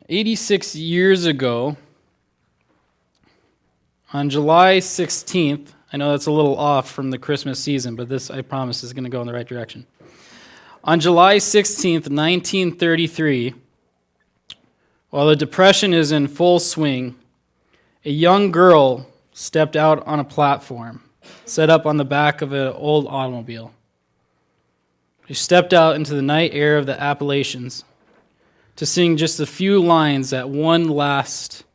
86 years ago, on July 16th, I know that's a little off from the Christmas season, but this, I promise, is going to go in the right direction. On July 16th, 1933, while the Depression is in full swing, a young girl stepped out on a platform set up on the back of an old automobile. She stepped out into the night air of the Appalachians to sing just a few lines at one last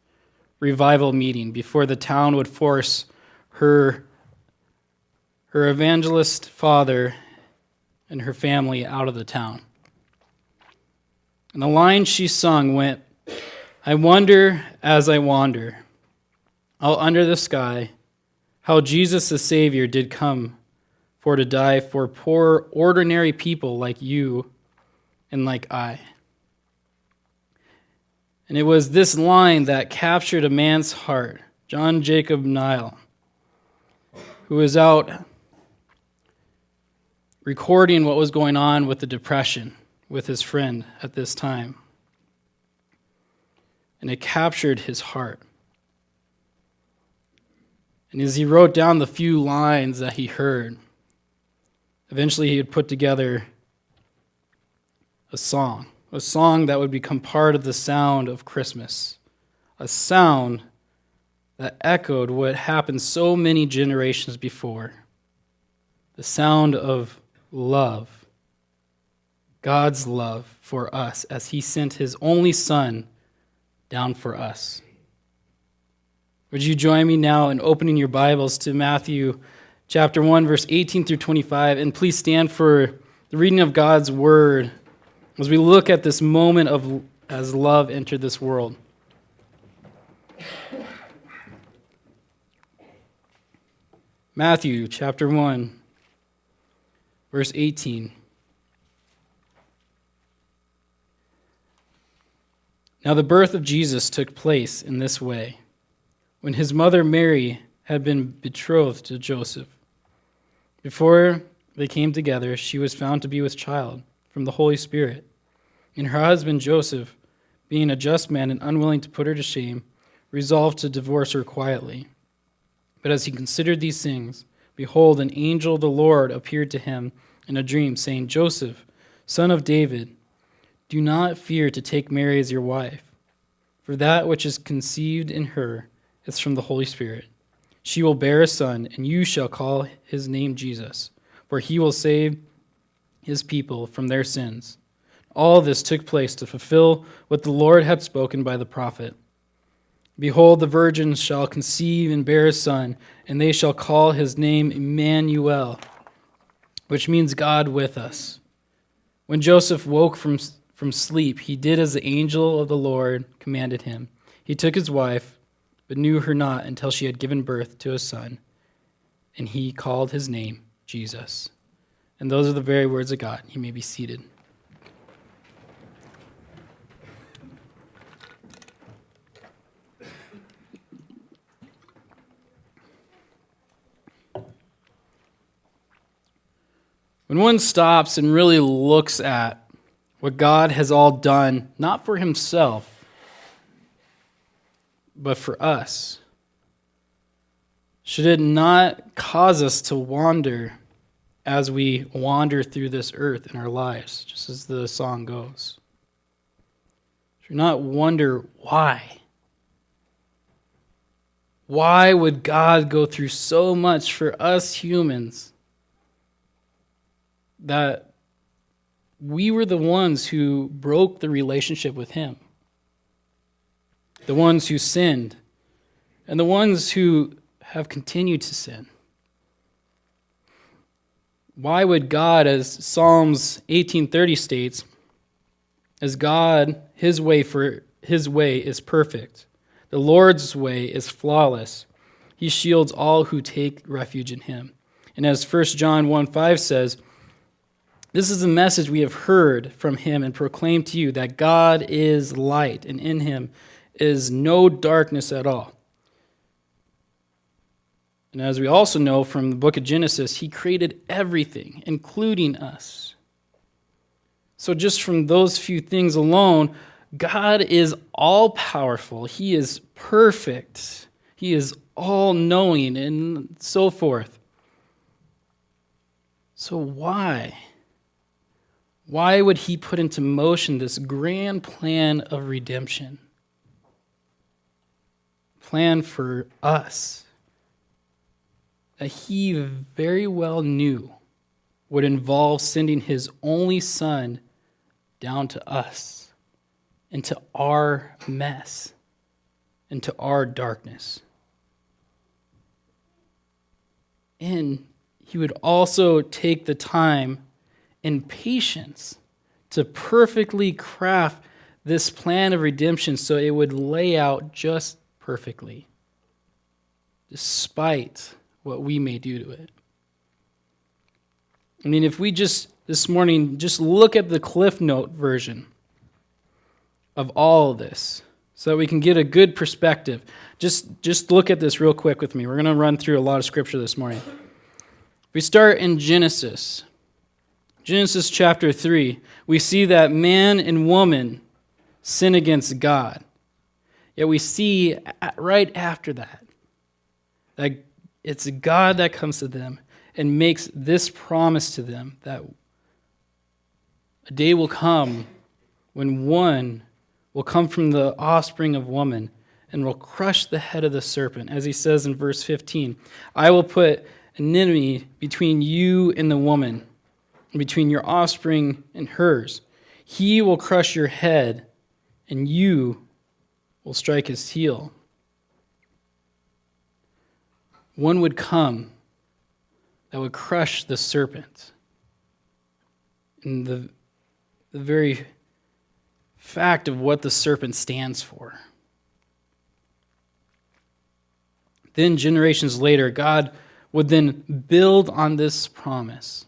revival meeting before the town would force her evangelist father and her family out of the town. And the line she sung went, "I wonder as I wander out under the sky how Jesus the Savior did come for to die for poor ordinary people like you and like I." And it was this line that captured a man's heart, John Jacob Nile, who was out recording what was going on with the Depression with his friend at this time. And it captured his heart. And as he wrote down the few lines that he heard, eventually he would put together a song that would become part of the sound of Christmas, a sound that echoed what happened so many generations before, the sound of love, God's love for us as he sent his only Son down for us. Would you join me now in opening your Bibles to Matthew chapter 1, verse 18 through 25, and please stand for the reading of God's word as we look at this moment of as love entered this world. Matthew chapter 1, verse 18. Now the birth of Jesus took place in this way. When his mother Mary had been betrothed to Joseph, before they came together, she was found to be with child from the Holy Spirit. And her husband Joseph, being a just man and unwilling to put her to shame, resolved to divorce her quietly. But as he considered these things, behold, an angel of the Lord appeared to him in a dream, saying, "Joseph, son of David, do not fear to take Mary as your wife, for that which is conceived in her is from the Holy Spirit. She will bear a son, and you shall call his name Jesus, for he will save his people from their sins." All this took place to fulfill what the Lord had spoken by the prophet. "Behold, the virgin shall conceive and bear a son, and they shall call his name Emmanuel," which means God with us. When Joseph woke from sleep, he did as the angel of the Lord commanded him. He took his wife, but knew her not until she had given birth to a son, and he called his name Jesus. And those are the very words of God. You may be seated. When one stops and really looks at what God has all done, not for himself, but for us, should it not cause us to wander as we wander through this earth in our lives, just as the song goes? Should we not wonder why? Why would God go through so much for us humans that we were the ones who broke the relationship with him, the ones who sinned, and the ones who have continued to sin? Why would God, as Psalms 18:30 states, as God, his way is perfect. The Lord's way is flawless. He shields all who take refuge in him. And as 1 John 1:5 says, "This is the message we have heard from him and proclaimed to you, that God is light, and in him is no darkness at all." And as we also know from the book of Genesis, he created everything, including us. So just from those few things alone, God is all-powerful. He is perfect. He is all-knowing and so forth. So why? Why would he put into motion this grand plan of redemption? Plan for us that he very well knew would involve sending his only son down to us, into our mess, into our darkness. And he would also take the time and patience to perfectly craft this plan of redemption so it would lay out just perfectly, despite what we may do to it. I mean, if we just this morning just look at the Cliff Note version of all of this so that we can get a good perspective. Just look at this real quick with me. We're going to run through a lot of scripture this morning. We start in Genesis chapter 3. We see that man and woman sin against God. Yet we see right after that it's God that comes to them and makes this promise to them that a day will come when one will come from the offspring of woman and will crush the head of the serpent. As he says in verse 15, I will put an enemy between you and the woman, and between your offspring and hers. He will crush your head, and you will strike his heel. One would come that would crush the serpent. And the very fact of what the serpent stands for. Then generations later, God would then build on this promise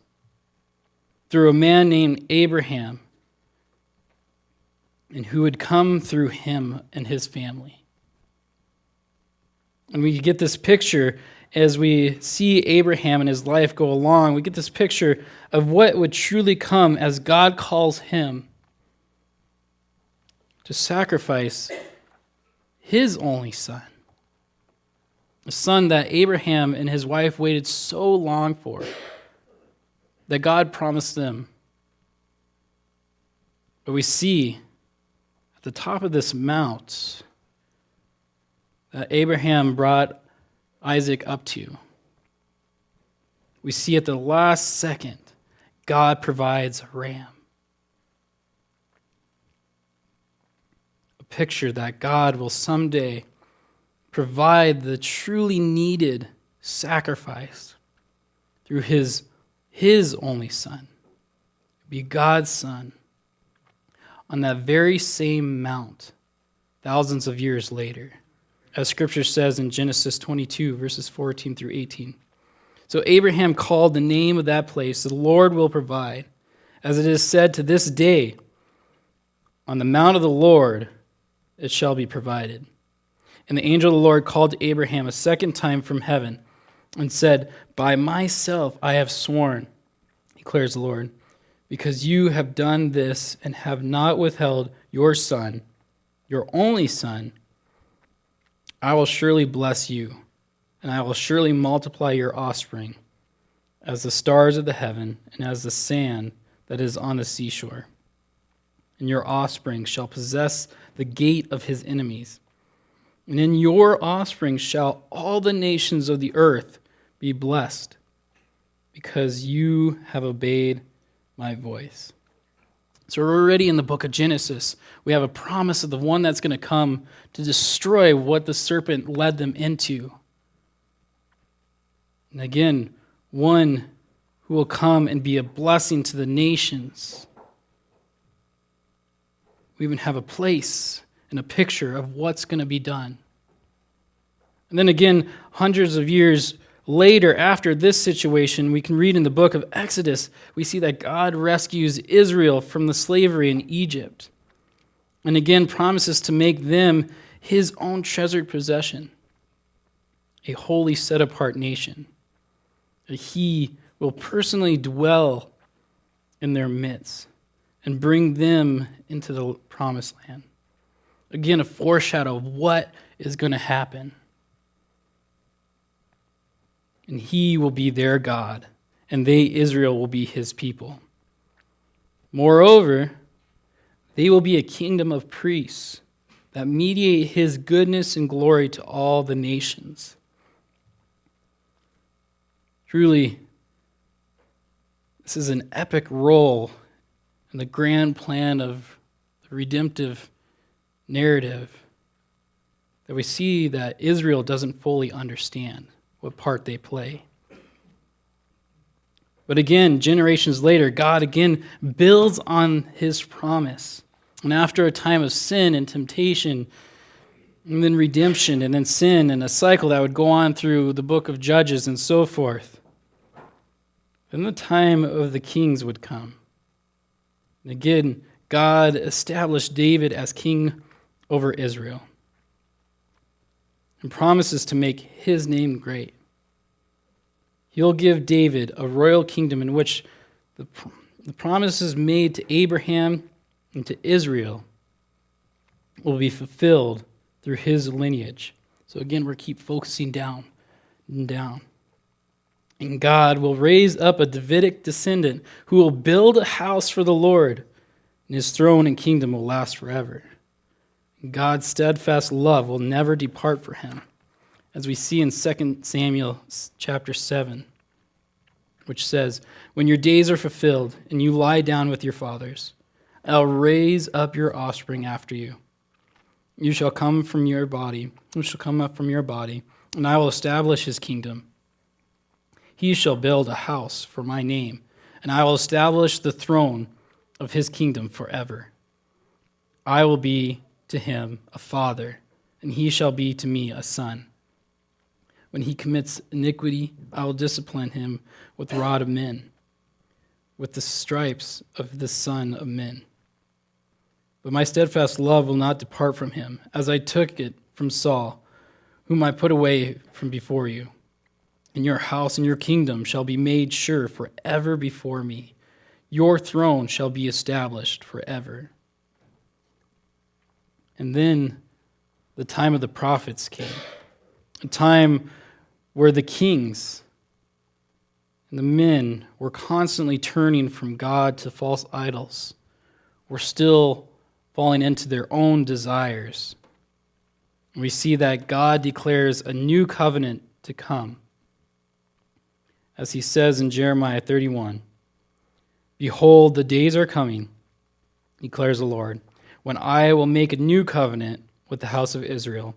through a man named Abraham, and who would come through him and his family. And we get this picture as we see Abraham and his life go along. We get this picture of what would truly come as God calls him to sacrifice his only son. A son that Abraham and his wife waited so long for, that God promised them. But we see at the top of this mount that Abraham brought Isaac up to. We see at the last second, God provides a ram. A picture that God will someday provide the truly needed sacrifice through his only son, be God's son, on that very same mount thousands of years later, as Scripture says in Genesis 22, verses 14 through 18. So Abraham called the name of that place, the Lord will provide, as it is said to this day, on the mount of the Lord it shall be provided. And the angel of the Lord called to Abraham a second time from heaven and said, by myself I have sworn, declares the Lord, because you have done this and have not withheld your son, your only son, I will surely bless you, and I will surely multiply your offspring as the stars of the heaven and as the sand that is on the seashore. And your offspring shall possess the gate of his enemies. And in your offspring shall all the nations of the earth be blessed, because you have obeyed my voice. So we're already in the book of Genesis. We have a promise of the one that's going to come to destroy what the serpent led them into. And again, one who will come and be a blessing to the nations. We even have a place and a picture of what's going to be done. And then again, hundreds of years later, after this situation, we can read in the book of Exodus, we see that God rescues Israel from the slavery in Egypt. And again, promises to make them his own treasured possession, a holy set-apart nation, that he will personally dwell in their midst and bring them into the promised land. Again, a foreshadow of what is going to happen. And he will be their God, and they, Israel, will be his people. Moreover, they will be a kingdom of priests that mediate his goodness and glory to all the nations. Truly, this is an epic role in the grand plan of the redemptive narrative that we see that Israel doesn't fully understand what part they play. But again, generations later, God again builds on his promise. And after a time of sin and temptation, and then redemption, and then sin, and a cycle that would go on through the book of Judges and so forth, then the time of the kings would come. And again, God established David as king over Israel and promises to make his name great. He'll give David a royal kingdom in which the promises made to Abraham and to Israel will be fulfilled through his lineage. So again, we keep focusing down and down. And God will raise up a Davidic descendant who will build a house for the Lord, and his throne and kingdom will last forever. And God's steadfast love will never depart from him, as we see in 2 Samuel chapter 7, which says, "When your days are fulfilled and you lie down with your fathers, I'll raise up your offspring after you. You shall come from your body, who shall come up from your body, and I will establish his kingdom. He shall build a house for my name, and I will establish the throne of his kingdom forever. I will be to him a father, and he shall be to me a son. When he commits iniquity, I will discipline him with the rod of men, with the stripes of the Son of Men. But my steadfast love will not depart from him, as I took it from Saul, whom I put away from before you. And your house and your kingdom shall be made sure forever before me. Your throne shall be established forever." And then the time of the prophets came, a time where the kings and the men were constantly turning from God to false idols, were still falling into their own desires. And we see that God declares a new covenant to come. As he says in Jeremiah 31, "Behold, the days are coming, declares the Lord, when I will make a new covenant with the house of Israel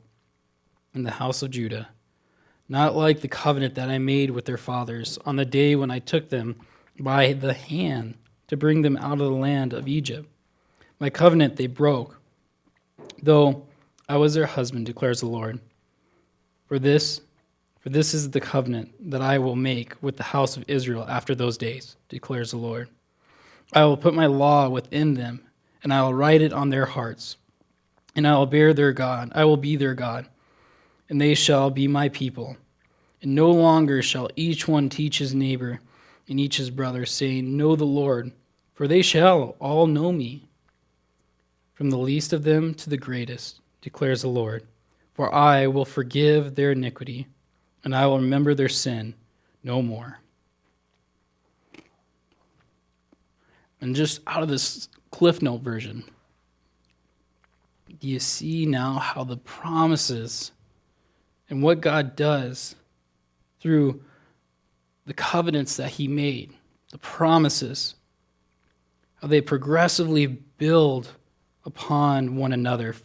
and the house of Judah, not like the covenant that I made with their fathers on the day when I took them by the hand to bring them out of the land of Egypt. My covenant they broke, though I was their husband, declares the Lord. For this is the covenant that I will make with the house of Israel after those days, declares the Lord. I will put my law within them, and I will write it on their hearts, and I will bear their God. I will be their God, and they shall be my people. And no longer shall each one teach his neighbor and each his brother, saying, Know the Lord, for they shall all know me, from the least of them to the greatest, declares the Lord. For I will forgive their iniquity, and I will remember their sin no more." And just out of this Cliff Note version, do you see now how the promises and what God does through the covenants that he made, the promises, how they progressively build upon one another,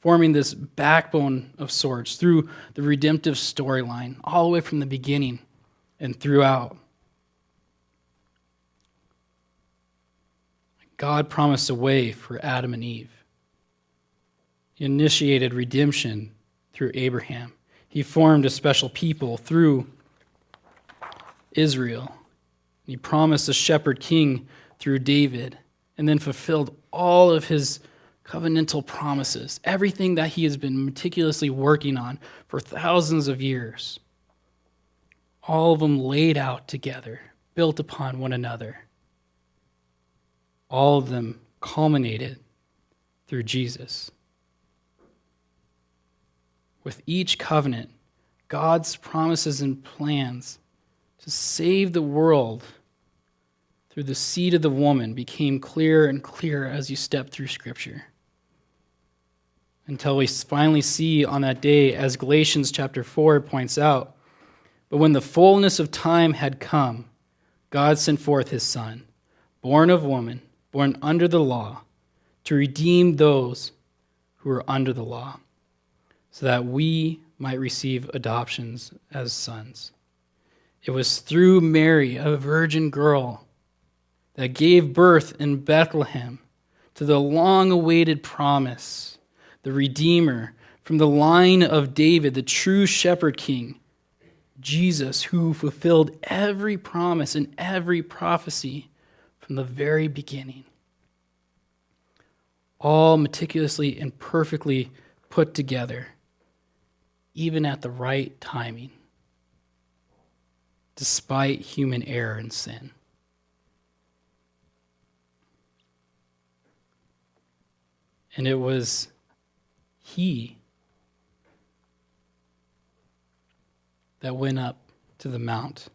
forming this backbone of sorts through the redemptive storyline, all the way from the beginning and throughout. God promised a way for Adam and Eve. He initiated redemption through Abraham. He formed a special people through Israel. He promised a shepherd king through David, and then fulfilled all of his covenantal promises, everything that he has been meticulously working on for thousands of years. All of them laid out together, built upon one another. All of them culminated through Jesus. with each covenant, God's promises and plans to save the world through the seed of the woman became clearer and clearer as you step through Scripture. Until we finally see on that day, as Galatians chapter 4 points out, but when the fullness of time had come, God sent forth his Son, born of woman, born under the law, to redeem those who were under the law, so that we might receive adoptions as sons. It was through Mary, a virgin girl, that gave birth in Bethlehem to the long-awaited promise, the Redeemer from the line of David, the true shepherd king, Jesus, who fulfilled every promise and every prophecy from the very beginning. All meticulously and perfectly put together, even at the right timing, despite human error and sin. And it was he that went up to the mount.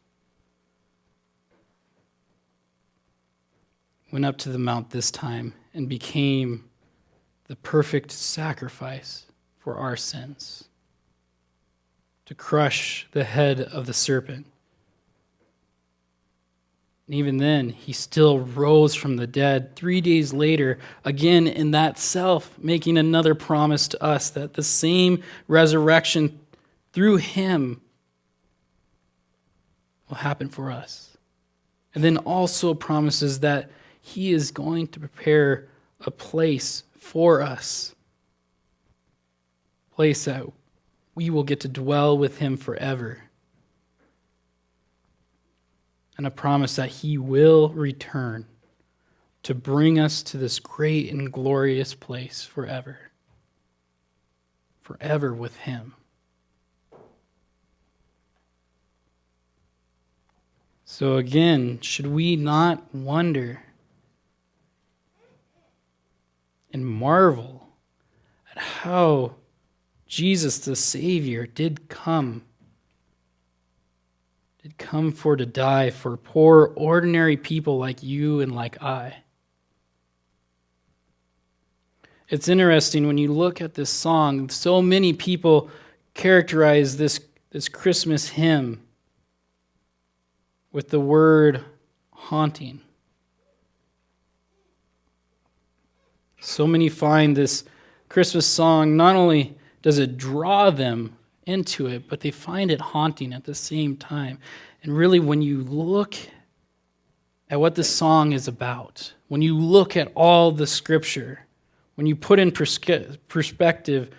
Went up to the mount this time and became the perfect sacrifice for our sins, to crush the head of the serpent. And even then, he still rose from the dead 3 days later, again in that self, making another promise to us that the same resurrection through him will happen for us. And then also promises that he is going to prepare a place for us, a place that we will get to dwell with him forever. And a promise that he will return to bring us to this great and glorious place forever. Forever with him. So again, should we not wonder and marvel at how Jesus the Savior did come for to die for poor, ordinary people like you and like I? It's interesting when you look at this song, so many people characterize this Christmas hymn with the word haunting. So many find this Christmas song, not only does it draw them into it, but they find it haunting at the same time. And really, when you look at what this song is about, when you look at all the Scripture, when you put in perspective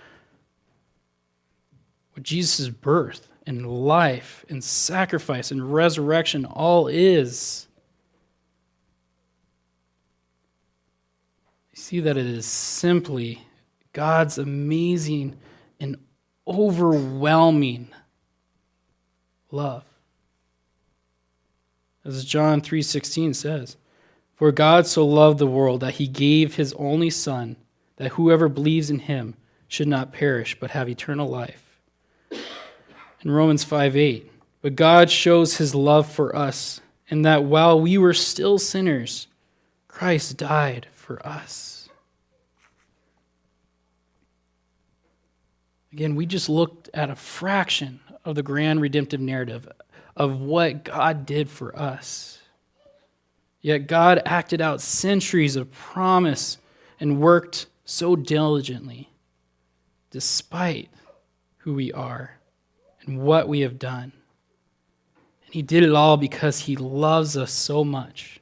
what Jesus' birth and life and sacrifice and resurrection all is, you see that it is simply God's amazing and overwhelming love. As John 3:16 says, "For God so loved the world that he gave his only Son, that whoever believes in him should not perish but have eternal life." In Romans 5:8, "But God shows his love for us, in that while we were still sinners, Christ died for us." Again, we just looked at a fraction of the grand redemptive narrative of what God did for us. Yet God acted out centuries of promise and worked so diligently, despite who we are and what we have done. And he did it all because he loves us so much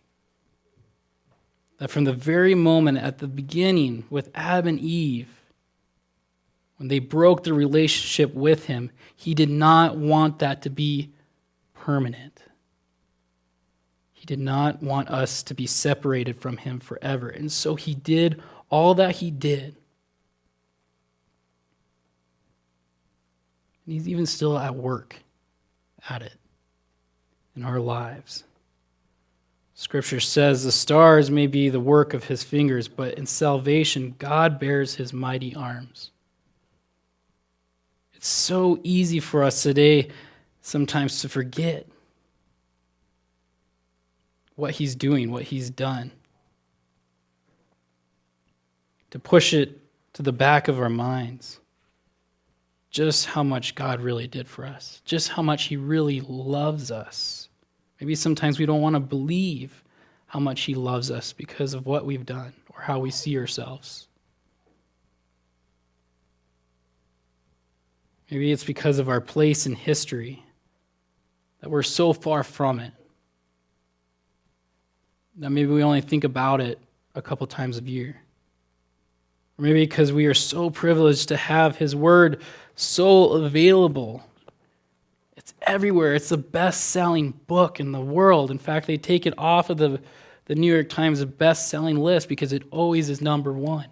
that from the very moment at the beginning with Adam and Eve, when they broke the relationship with him, he did not want that to be permanent. He did not want us to be separated from him forever. And so he did all that he did. And he's even still at work at it in our lives. Scripture says the stars may be the work of his fingers, but in salvation, God bears his mighty arms. It's so easy for us today sometimes to forget what he's doing, what he's done. To push it to the back of our minds. Just how much God really did for us. Just how much he really loves us. Maybe sometimes we don't want to believe how much he loves us because of what we've done or how we see ourselves. Maybe it's because of our place in history that we're so far from it that maybe we only think about it a couple times a year. Or maybe because we are so privileged to have his word so available. It's everywhere. It's the best-selling book in the world. In fact, they take it off of the New York Times best-selling list because it always is number one.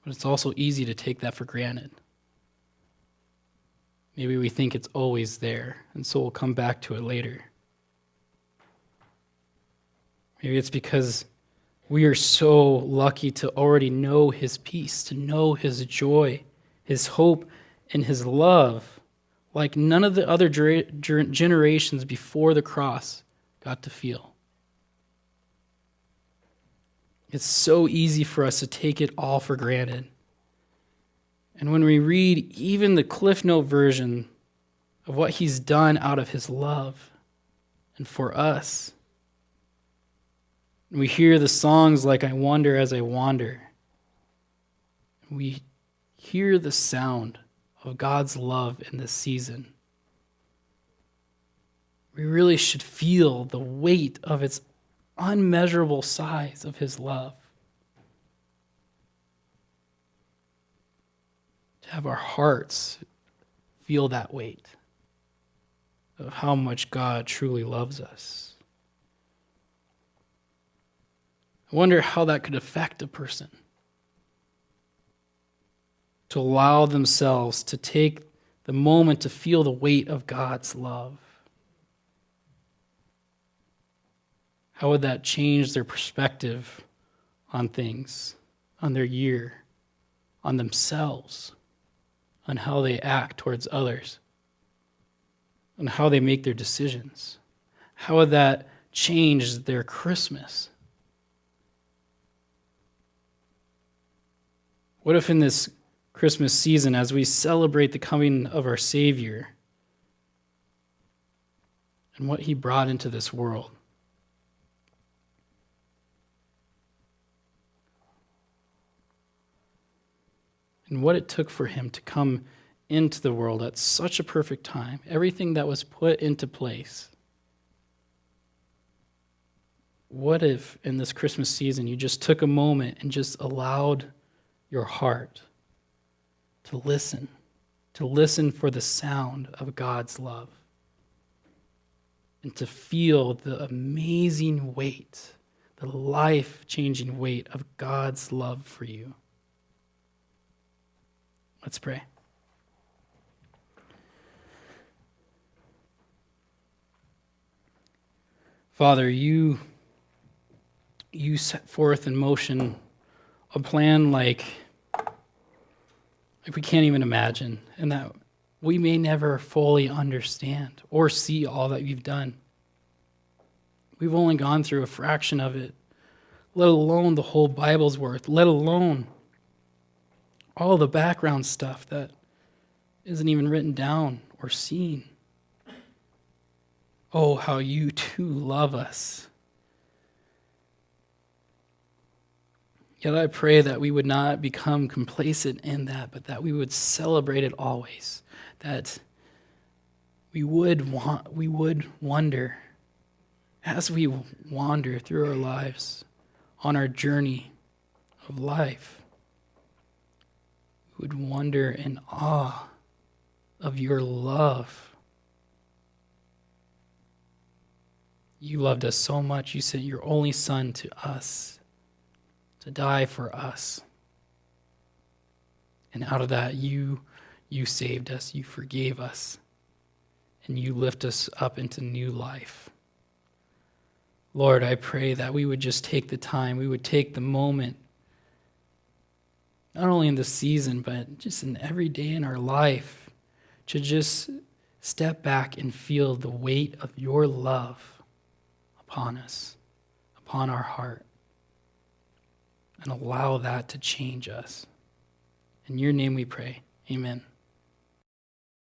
But it's also easy to take that for granted. Maybe we think it's always there, and so we'll come back to it later. Maybe it's because we are so lucky to already know his peace, to know his joy, his hope, and his love, like none of the other generations before the cross got to feel. It's so easy for us to take it all for granted. And when we read even the Cliff Note version of what he's done out of his love and for us, and we hear the songs like I Wonder as I Wander, we hear the sound of God's love in this season. We really should feel the weight of its unmeasurable size of his love. To have our hearts feel that weight of how much God truly loves us. I wonder how that could affect a person. To allow themselves to take the moment to feel the weight of God's love. How would that change their perspective on things, on their year, on themselves, on how they act towards others, on how they make their decisions? How would that change their Christmas? What if in this Christmas season, as we celebrate the coming of our Savior and what he brought into this world, and what it took for him to come into the world at such a perfect time, everything that was put into place. What if in this Christmas season you just took a moment and just allowed your heart to listen for the sound of God's love, and to feel the amazing weight, the life-changing weight of God's love for you? Let's pray. Father, you set forth in motion a plan like we can't even imagine, and that we may never fully understand or see all that you've done. We've only gone through a fraction of it, let alone the whole Bible's worth, let alone all the background stuff that isn't even written down or seen. Oh, how you too love us. Yet I pray that we would not become complacent in that, but that we would celebrate it always. That we would wonder as we wander through our lives on our journey of life. We would wonder in awe of your love. You loved us so much, you sent your only Son to us to die for us. And out of that, you saved us, you forgave us, and you lift us up into new life. Lord, I pray that we would just take the time, we would take the moment, not only in the season, but just in every day in our life, to just step back and feel the weight of your love upon us, upon our heart, and allow that to change us. In your name we pray. Amen.